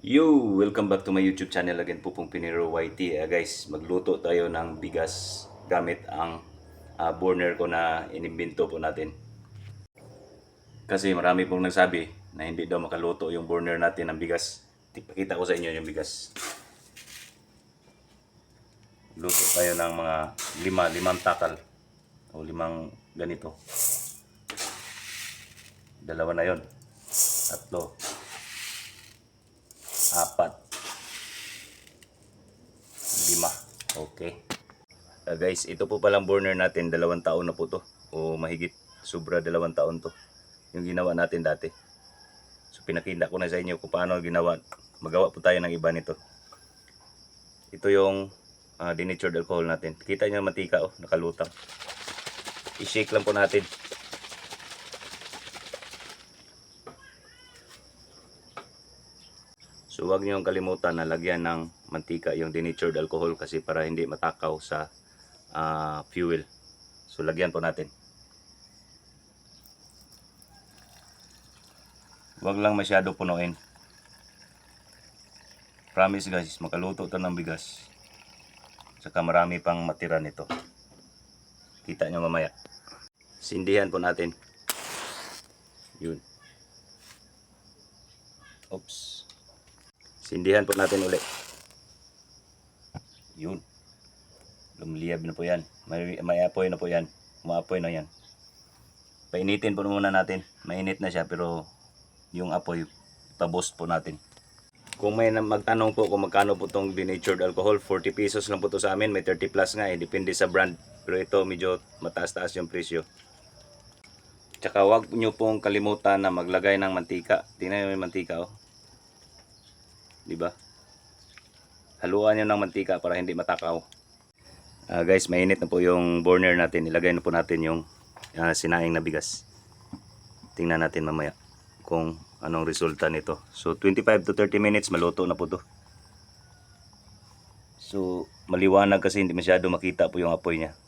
Yo! Welcome back to my YouTube channel again po pong Pinero YT. Guys, magluto tayo ng bigas gamit ang burner ko na inimbento po natin. Kasi marami pong nagsabi na hindi daw makaluto yung burner natin ng bigas. Ipakita ko sa inyo yung bigas. Luto tayo ng mga limang takal o limang ganito. Dalawa na yon, tatlo, apat, lima. Okay. Guys, ito po palang burner natin, 2 taon na po to. O mahigit, sobra 2 taon to. Yung ginawa natin dati. So pinakita ko na sa inyo kung paano ginawa. Magawa po tayo ng iba nito. Ito yung denatured alcohol natin. Kita nyo mantika, nakalutang. I-shake lang po natin. So huwag nyo kalimutan na lagyan ng mantika yung denatured alcohol kasi para hindi matakaw sa fuel. So lagyan po natin. Huwag lang masyado punuin. Promise guys, makaluto to ng bigas. Saka marami pang matira nito. Kita nyo mamaya. Sindihan po natin. Yun. Oops. Sindihan po natin ulit. Yun. Lumiliyab na po yan. May apoy na po yan. Umaapoy na yan. Painitin po muna natin. Mainit na siya pero yung apoy, ipaboost po natin. Kung may magtanong po kung magkano po itong denatured alcohol, 40 pesos lang po ito sa amin. May 30 plus nga depende sa brand. Pero ito medyo mataas-taas yung presyo. Tsaka huwag nyo pong kalimutan na maglagay ng mantika. Tingnan nyo yung mantika Diba? Haluan nyo ng mantika para hindi matakaw. Guys, mainit na po yung burner natin. Ilagay na po natin yung sinaing na bigas. Tingnan natin mamaya kung anong resulta nito. So 25 to 30 minutes maluto na po to. So maliwanag kasi hindi masyado makita po yung apoy niya.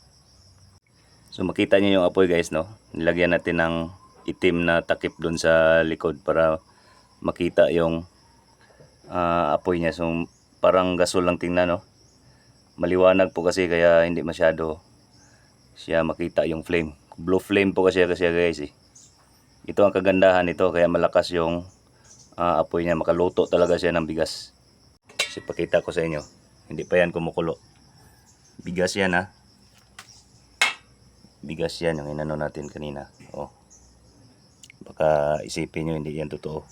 So makita niyo yung apoy guys, no? Nilagyan natin ng itim na takip doon sa likod para makita yung apoy niya. So parang gasol lang tingnan, no? Maliwanag po kasi kaya hindi masyado siya makita yung flame. Blue flame po kasi guys Ito ang kagandahan nito kaya malakas yung apoy niya. Makaluto talaga siya ng bigas. Kasi pakita ko sa inyo. Hindi pa yan kumukulo. Bigas yan Bigas yan yung inano natin kanina. Baka isipin nyo hindi yan totoo.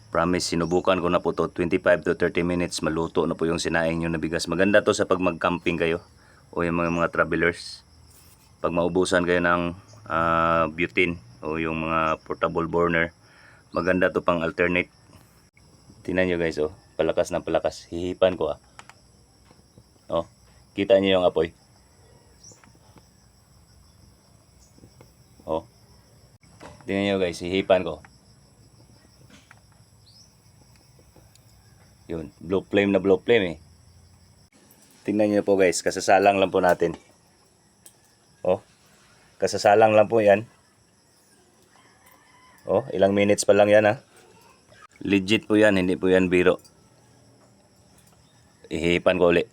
Promise, sinubukan ko na po to. 25 to 30 minutes maluto na po yung sinaing nyo na bigas. Maganda to sa pag mag-camping kayo o yung mga travelers. Pag maubusan kayo ng butane o yung mga portable burner, maganda to pang alternate. Tingnan nyo guys, palakas ng palakas. Hihipan ko kita nyo yung apoy. Tingnan nyo guys, hihipan ko. Yun, blue flame na blue flame Tingnan nyo po guys, kasasalang lang po natin. Kasasalang lang po yan. Ilang minutes pa lang yan Legit po yan, hindi po yan biro. Ihipan ko ulit.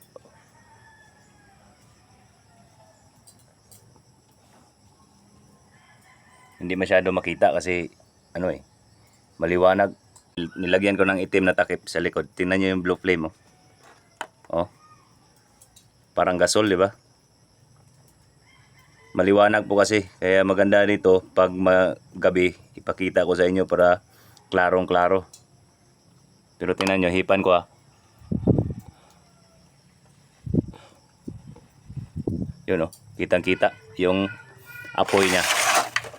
Hindi masyado makita kasi maliwanag. Nilagyan ko ng itim na takip sa likod. Tingnan nyo yung blue flame Parang gasol, di ba? Maliwanag po kasi kaya maganda nito pag gabi ipakita ko sa inyo para klarong klaro. Pero tingnan nyo, hipan ko Yun kitang kita yung apoy niya.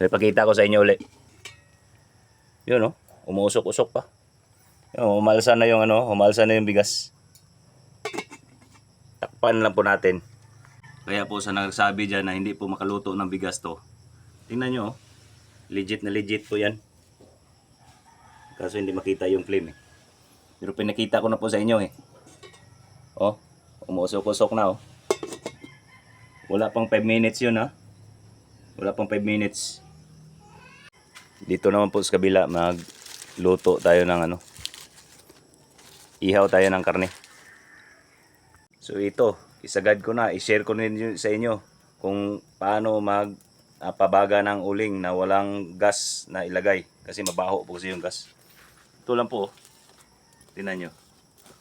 So, ipakita ko sa inyo ulit. Yun umuusok-usok pa. Umalsa na yung umalsa na yung bigas. Takpan lang po natin. Kaya po sa nagsabi dyan na hindi po makaluto ng bigas to, tingnan nyo legit na legit po yan. Kaso hindi makita yung flame Pero pinakita ko na po sa inyo umuusok-usok na Wala pang 5 minutes yun Wala pang 5 minutes. Dito naman po sa kabila magluto tayo ng ihaw tayo ng karne. So ito, isagad ko na, i-share ko ninyo sa inyo kung paano pabaga ng uling na walang gas na ilagay kasi mabaho po kasi yung gas. Ito lang po, tingnan nyo.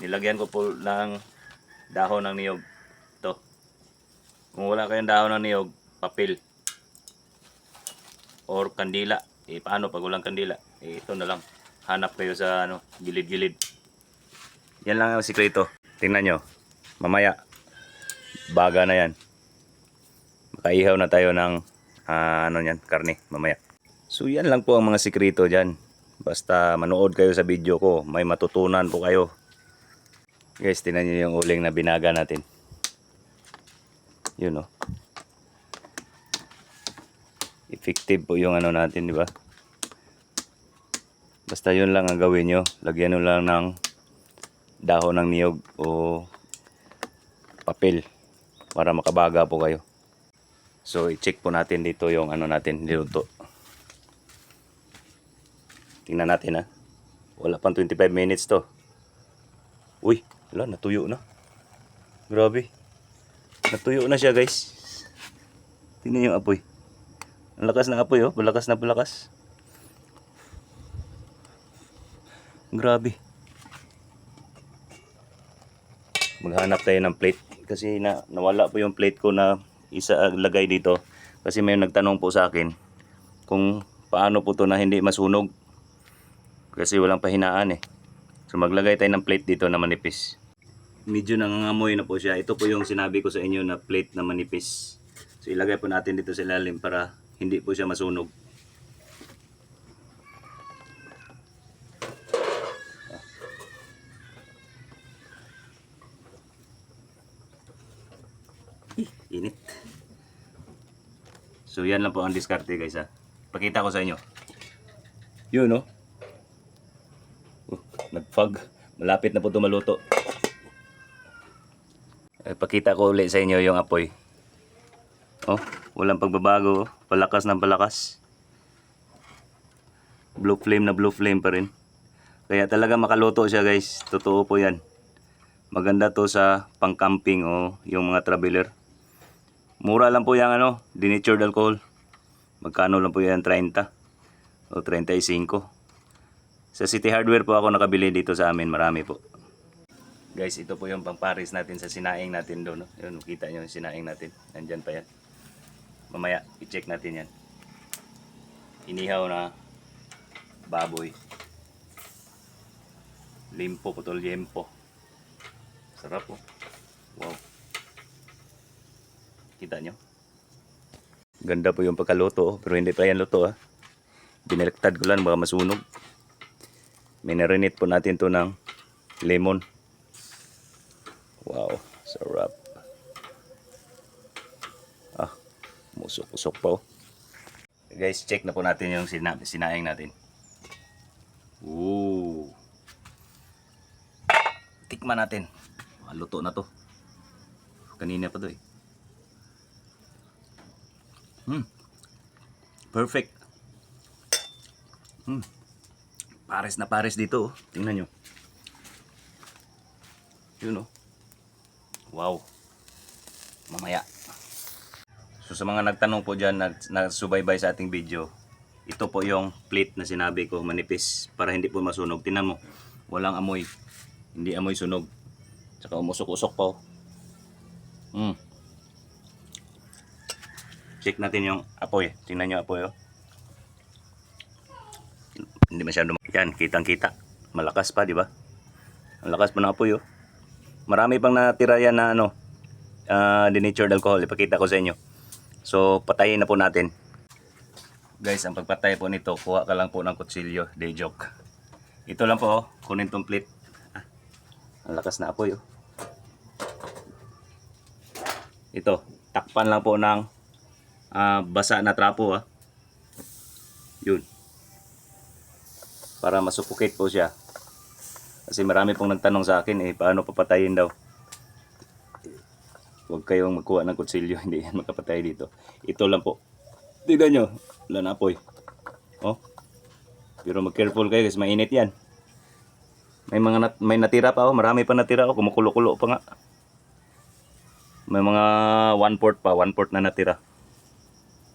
Nilagyan ko po ng dahon ng niyog. Ito. Kung wala kayong dahon ng niyog, papel or kandila. Paano pag walang kandila? Ito na lang. Hanap kayo sa gilid-gilid. Yan lang ang sikreto. Tingnan nyo. Mamaya, baga na yan. Makaihaw na tayo ng karne mamaya. So yan lang po ang mga sikreto dyan. Basta manood kayo sa video ko, may matutunan po kayo. Guys, tingnan nyo yung uling na binaga natin. Yun, oh. Effective po yung natin, di ba? Basta yun lang ang gawin nyo. Lagyan nyo lang ng dahon ng niyog o papel para makabaga po kayo. So i-check po natin dito yung natin niluto. Tingnan natin, ha. Wala pang 25 minutes to. Uy, wala, natuyo na. Grabe. Natuyo na siya, guys. Tingnan yung apoy. Ang lakas ng apoy, oh. Balakas na balakas. Grabe. Maghanap tayo ng plate kasi nawala po yung plate ko na lagay dito kasi may nagtanong po sa akin kung paano po to na hindi masunog kasi walang pahinaan. So maglagay tayo ng plate dito na manipis. Medyo nangangamoy na po siya. Ito po yung sinabi ko sa inyo na plate na manipis. So ilagay po natin dito sa ilalim para hindi po siya masunog. Init. So yan lang po ang diskarte, guys, ha. Pakita ko sa inyo. Yun, no. Nagfog. Malapit na po ito maluto. Pakita ko ulit sa inyo yung apoy. Oh, walang pagbabago. Palakas ng palakas. Blue flame na blue flame pa rin. Kaya talaga makaluto siya, guys. Totoo po yan. Maganda to sa pang-camping o yung mga traveler. Mura lang po yung denatured alcohol. Magkano lang po yan? 30 o 35. Sa City Hardware po ako nakabili dito sa amin. Marami po. Guys, ito po yung pangparis natin sa sinaing natin doon. No? Yun, makita nyo yung sinaing natin. Nandyan pa yan. Mamaya, i-check natin yan. Inihaw na baboy. Limpo, putol yempo. Sarap po. Wow. Kita nyo? Ganda po yung pagkaluto, pero hindi pa yan luto, ha. Binaliktad ko lang, baka masunog. Minarinate po natin to ng lemon. Wow, sarap. Musok-usok pa, oh. Guys, check na po natin yung sinaing natin. Ooh. Tikman natin. Luto na to. Kanina pa to, eh. Perfect. Pares na pares dito, oh. Tingnan nyo. Yun, oh. Wow. Mamaya. So sa mga nagtanong po dyan, nagsubaybay sa ating video, ito po yung plate na sinabi ko, manipis, para hindi po masunog. Tingnan mo, walang amoy. Hindi amoy sunog. Tsaka umusok-usok pa, oh. Check natin yung apoy. Tingnan nyo apoy, oh. Hindi masyado. Yan, kitang-kita. Malakas pa, di ba? Ang lakas pa ng apoy, oh. Marami pang natira yan na denatured alcohol. Ipakita ko sa inyo. So, patayin na po natin. Guys, ang pagpatay po nito, kuha ka lang po ng kutsilyo. Day joke. Ito lang po, oh. Kunin tong plate. Ang lakas na apoy, oh. Ito, takpan lang po ng basa na trapo, ha. Yun. Para masuffocate po siya. Kasi marami pong nagtanong sa akin, paano papatayin daw. Huwag kayong magkuha ng kutsilyo, hindi yan makapatay dito. Ito lang po. Tignan nyo, wala na apoy. Oh. Pero mag-careful kayo kasi mainit yan. May natira pa oh, marami pa natira oh, kumukulo-kulo pa nga. May mga 1/4 pa, 1/4 na natira.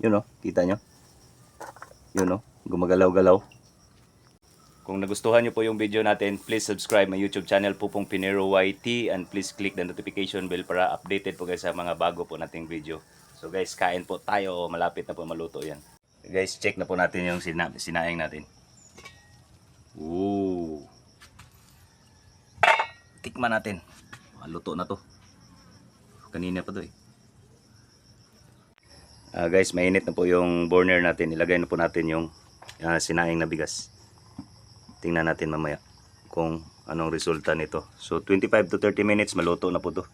Yun oh, kita nyo? Yun oh, gumagalaw-galaw. Kung nagustuhan nyo po yung video natin, please subscribe my YouTube channel po pong Pinero YT and please click the notification bell para updated po guys sa mga bago po nating video. So guys, kain po tayo. Malapit na po maluto yan. Guys, check na po natin yung sinaing natin. Ooh. Tikman natin. Luto na to. Kanina pa to eh. Guys, mainit na po yung burner natin. Ilagay na po natin yung sinaing na bigas. Tingnan natin mamaya kung anong resulta nito. So 25 to 30 minutes maluto na po to.